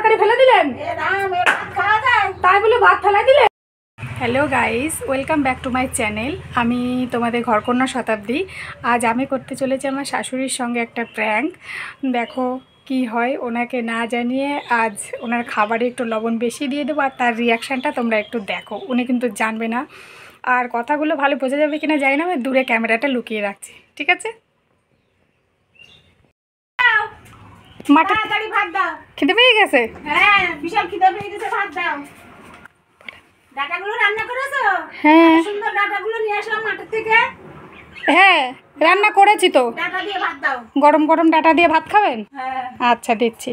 তরকারি ফেলে দিলেন? তাই বলে ভাত ফেলাই দিলেন? Hello guys, welcome back to my channel. আমি তোমাদের ঘরকন্যা শতাব্দী। আজ আমি করতে চলেছি আমার শাশুড়ির সঙ্গে একটা প্র্যাঙ্ক। দেখো কি হয়। ওনাকে না জানিয়ে আজ ওনার খাবারে একটু লবণ বেশি দিয়ে দেবো, আর তার রিয়াকশানটা তোমরা একটু দেখো। উনি কিন্তু জানবে না, আর কথাগুলো ভালো বোঝা যাবে কিনা জানি না। আমি দূরে ক্যামেরাটা লুকিয়ে রাখছি, ঠিক আছে? মাটা ভাত দাও। খেতে পেয়ে গেছে? হ্যাঁ, বিশাল খিদে পেয়ে গেছে, ভাত দাও। ডাটাগুলো রান্না করেছো? হ্যাঁ, সুন্দর ডাটাগুলো নিয়ে আসলাম মাঠের থেকে। হ্যাঁ, রান্না করেছি তো। ডাটা দিয়ে ভাত দাও। গরম গরম ডাটা দিয়ে ভাত খাবেন? হ্যাঁ, আচ্ছা দিচ্ছি।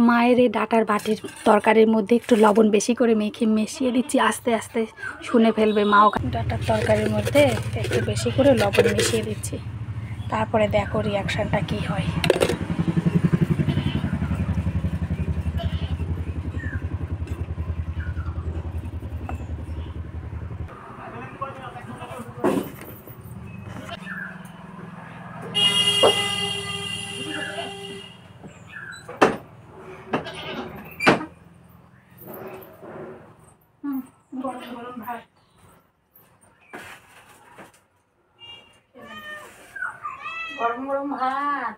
মায়ের এই ডাটার বাটির তরকারির মধ্যে একটু লবণ বেশি করে মিশিয়ে দিচ্ছি। আস্তে আস্তে শুনে ফেলবে মাও। ডাটার তরকারির মধ্যে একটু বেশি করে লবণ মিশিয়ে দিচ্ছি। তারপরে দেখো রিয়াকশানটা কি হয়। গরম ভাত, গরম গরম ভাত।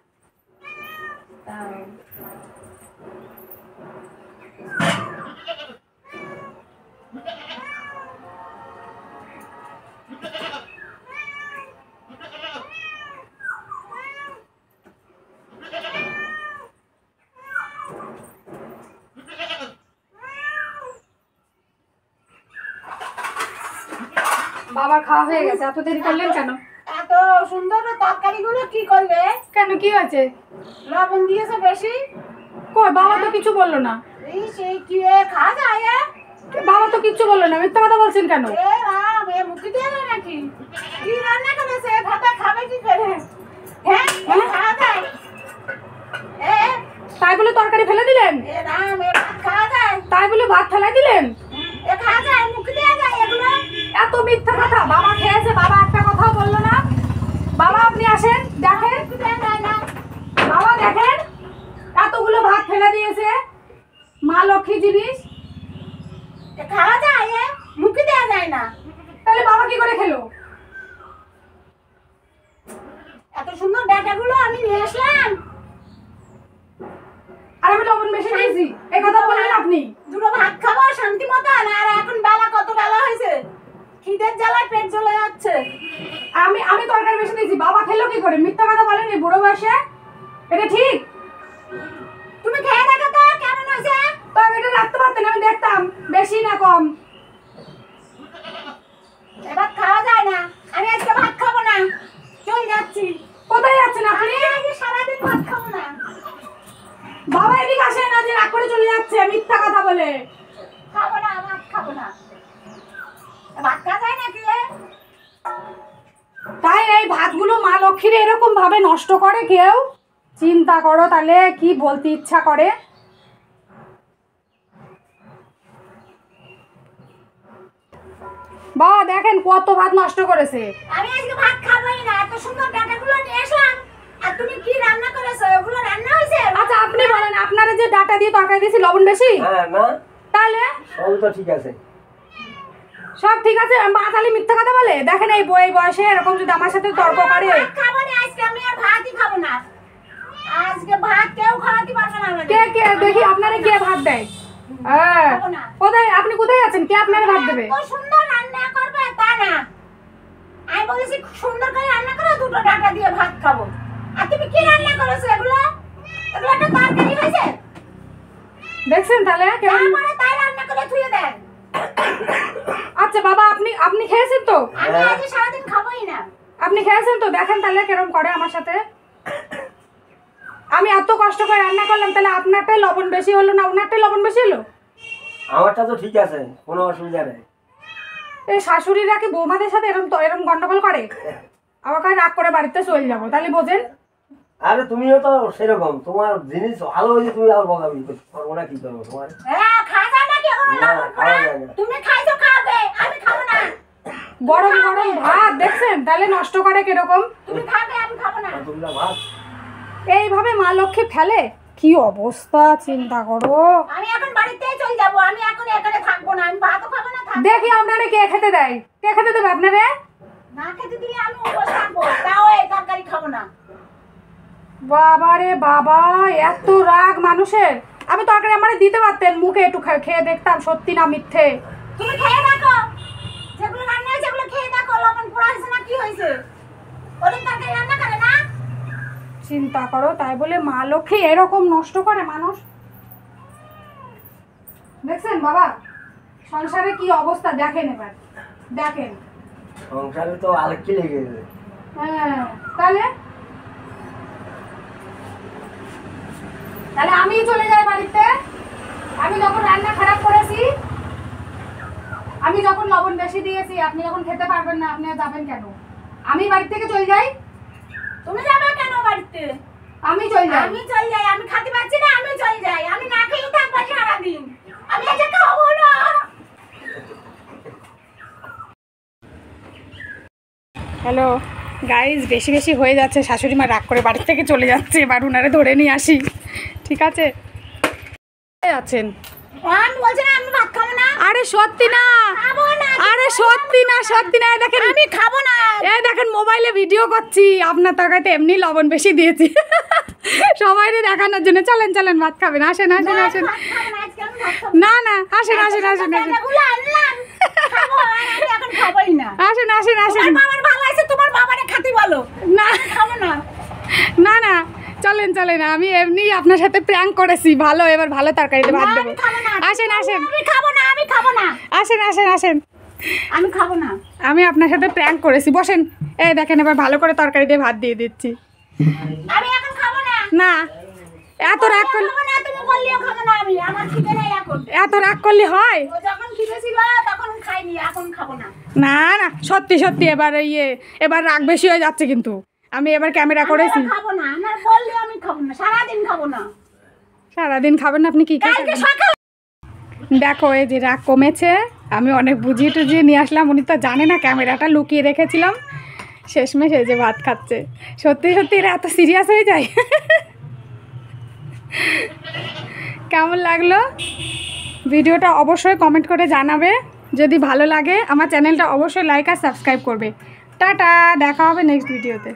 বাবার খাওয়া হয়ে গেছে, এত দেরি করলেন কেন? এত সুন্দর তরকারিগুলো কি করবে? কেন, কি হয়েছে? লবণ দিয়েছে বেশি। কই, বাবা তো কিছু বললো না। এই সেই কি খাওয়া যায়? বাবা তো কিচ্ছু বললো না, মিথ্যা কথা বলছেন কেন? এ রাম, এ মুখি দিয়ে না নাকি? কি রান্না করেছে? ভাতা খাবে কি করে? হ্যাঁ, খাওয়া যায়? এ তাই বলে তরকারি ফেলে দিলেন? এ রাম, এ ভাত খাওয়া যায়? তাই বলে ভাত ফেলাই দিলেন? এ খাওয়া যায়? মুখি দিয়ে যায় এগুলো? এত মিথ্যা কথা। বাবা খেয়েছে, বাবা একটা কথাও বললো না। বাবা আপনি আসেন, দেখেন। মুখি দিয়ে যায় না। বাবা দেখেন, এতগুলো ভাত ফেলে দিয়েছে। মা লক্ষ্মী জিনিস। এ খাওয়া যায়? মুখি দেওয়া যায় না। তাহলে বাবা কি করে খেলো? এত সুন্দর ডাটাগুলো আমি নিয়ে আসলাম, আর আমি লবণ বেশি দিয়েছি, এই কথা বললেন আপনি। দুটো ভাত খাবো শান্তি মতন। আর এখন বেলা কত বেলা হয়েছে, খিদের জ্বালায় পেট জ্বলে যাচ্ছে। আমি তরকারি বেশি দিয়েছি, বাবা খেলো কি করে? মিথ্যা কথা বলেন এই বুড়ো বয়সে, এটা ঠিক? তুমি খেয়ে দেখো তো কেমন হয়েছে। তরকারিটা রাখতে পারতেন, আমি দেখতাম বেশি না কম। এবার খাওয়া যায় না। আমি আজকে ভাত খাবো না, চলে যাচ্ছি। কোথায় যাচ্ছেন আপনি? আজকে সারাদিন ভাত খাবো না। বাবা এদিকে আসেন না, যে রাগ করে চলে যাচ্ছে মিথ্যা কথা বলে। খাবো না, ভাত খাবো না। ভাত খাওয়া যায় নাকি? তাই এই ভাতগুলো মা লক্ষ্মীর এরকম ভাবে নষ্ট করে কেউ? চিন্তা করো তাহলে কি বলতে ইচ্ছা করে। বাবা দেখেন কত ভাত নষ্ট করেছে। আমি আজকে ভাত খাবোই না। এত সুন্দর ডাটাগুলো নিয়ে আসলাম, আর তুমি কি রান্না করেছো? ওগুলো রান্না হয়েছে? আচ্ছা আপনি বলেন, আপনারা যে ডাটা দিয়ে তরকারি দিয়েছি লবণ বেশি? হ্যাঁ, না তাহলে সব তো ঠিক আছে। সব ঠিক আছে, মা খালি মিথ্যা কথা বলে। দেখেন এই বয়সে এরকম যদি আমার সাথে তর্ক করে। ভাত খাবো না আজকে, আমি আর ভাতই খাবো না। আজকে ভাত কেউ খাওয়াতে পারবে না আমাদের। কে কে দেখি আপনারা কে ভাত দেয়? হ্যাঁ, কোথায় আপনি কোথায় আছেন? কে আপনারা ভাত দেবে? এত সুন্দর রান্না করবে তা না। আমি বলেছি সুন্দর করে রান্না করো, দুটো ডাটা দিয়ে ভাত খাবো। আর তুমি কি রান্না করেছো? এগুলো এগুলো একটা তরকারি হয়েছে? দেখছেন তাহলে কেমন? তারপরে তাই রান্না করে ধুয়ে দেন। আচ্ছা বাবা আপনি খেয়েছেন তো? আমি আজ সারাদিন খাবোই না। আপনি খেয়েছেন তো? দেখেন তাহলে কেরম করে আমার সাথে। আমি এত কষ্ট করে রান্না করলাম, তাহলে আপনারটাই লবণ বেশি হলো না ওনারটাই লবণ বেশি হলো? আমারটা তো ঠিক আছে, কোনো অসুবিধা নেই। এই শাশুড়িরা কি বৌমাদের সাথে এরম গন্ডগোল করে? আমাকে রাগ করে বাড়িতে চলে যাবো, তাহলে বোঝেন। আরে তুমিও তো সেরকম, তোমার জিনিস ভালো হয়েছে, তুমি আর বকাবি করবো না? কি করবো তোমার? হ্যাঁ, খাওয়া যায় নাকি এগুলো? না, খাওয়া যায় না। তুমি খাইছো খাবে, আমি খাবো না। গরম গরম ভাত দেখছেন তাহলে নষ্ট করে কিরকম? তুমি খাবে, আমি খাবো না। তুমি না ভাত এইভাবে মা লক্ষ্মী ফেলে? কি অবস্থা চিন্তা করো। আমি এখন বাড়িতেই চলে যাব, আমি এখন এখানে থাকবো না, আমি ভাতও খাবো না। দেখি আপনারা কে খেতে দেয়, কে খেতে দেবে আপনারা? না খেতে দিলে আমি উপোস থাকবো, তাও এই তরকারি খাবো না। বাবা রে বাবা, এত রাগ মানুষের। আমি তরকারি আমার দিতে পারতেন, মুখে একটু খেয়ে দেখতাম সত্যি না মিথ্যে। তুমি খেয়ে দেখো, যেগুলো রান্না হয়েছে সেগুলো খেয়ে দেখো, লবণ পোড়া হয়েছে না কি হয়েছে। ওদের তরকারি রান্না করে না। চিন্তা করো, তাই বলে মা লক্ষ্মী এরকম নষ্ট করে মানুষ। দেখছেন বাবা সংসারে কি অবস্থা, দেখেন এবার দেখেন। সংসারে তো আলেকি লেগে গেছে। হ্যাঁ তাহলে তাহলে আমি চলে যাই বাড়িতে। আমি যখন রান্না খারাপ করেছি, আমি যখন লবণ বেশি দিয়েছি, আপনি যখন খেতে পারবেন না, আপনি আর যাবেন কেন? আমি বাড়ি থেকে চলে যাই। তুমি যাবে কেন বাড়িতে? আমি চলে যাই। আমি চলে যাই, আমি খেতে পাচ্ছি না, আমি চলে যাই। আমি না খেয়ে থাকবো সারাদিন, আমি আজকে খাবো না। হ্যালো গাইজ, বেশি বেশি হয়ে যাচ্ছে, শাশুড়ি মা রাগ করে বাড়ি থেকে চলে যাচ্ছে, এবার উনারে ধরে নিয়ে আসি, ঠিক আছে? আছেন? আমি বলছি না আমি ভাত খাবো না। আরে সত্যি না, খাবো না। আরে সত্যি না, সত্যি না। দেখেন আমি খাবো না। এই দেখেন মোবাইলে ভিডিও করছি, আপনার তরকারিতে এমনি লবণ বেশি দিয়েছি সবাইকে দেখানোর জন্য। চলেন চলেন ভাত খাবেন, আসেন আসেন আসেন। ভাত খাবো না, আজকে আমি ভাত খাবো না না আসেন আসেন আসেন না। আসেন টাকাগুলো আনলাম, খাবো, আর আমি এখন খাবোই না। আসেন আসেন আসেন। তোমার বাবার ভালো আছে, তোমার বাবারে খাতি বলো। না খাবো না। না না চলেন চলেন, আমি এমনি আপনার সাথে প্র্যাঙ্ক করেছি, ভালো এবার ভালো তরকারিতে ভাত দেবো। আসেন আসেন, আমি খাবো না, আমি খাবো না, আসেন আসেন আসেন। আমি খাবো না। আমি আপনার সাথে প্র্যাঙ্ক করেছি, বসেন। এই দেখেন এবার ভালো করে তরকারি দিয়ে ভাত দিয়ে দিচ্ছি। আমি এখন খাবো না। না এত রাগ করলে, খাবো না, তুমি বললেও খাবো না। আমি আমার খিদে নাই এখন। এত রাগ করলে হয়? ও যখন খিদে ছিল তখন খাইনি, এখন খাবো না। না না সত্যি সত্যি এবার এবার রাগ বেশি হয়ে যাচ্ছে, কিন্তু আমি এবার ক্যামেরা করেছি। আমি খাবো না, আমার বললে আমি খাবো না, সারাদিন খাবো না। সারাদিন খাবেন না? আপনি কি কালকে খাবেন? সকাল দেখো এই যে রাগ কমেছে, আমি অনেক বুঝিয়ে টুজিয়ে নিয়ে আসলাম, উনি তো জানে না, ক্যামেরাটা লুকিয়ে রেখেছিলাম। শেষমেশ এই যে ভাত খাচ্ছে। সত্যি সত্যি এরা এত সিরিয়াস হয়ে যায় কেমন লাগলো ভিডিওটা অবশ্যই কমেন্ট করে জানাবে। যদি ভালো লাগে আমার চ্যানেলটা অবশ্যই লাইক আর সাবস্ক্রাইব করবে। টাটা, দেখা হবে নেক্সট ভিডিওতে।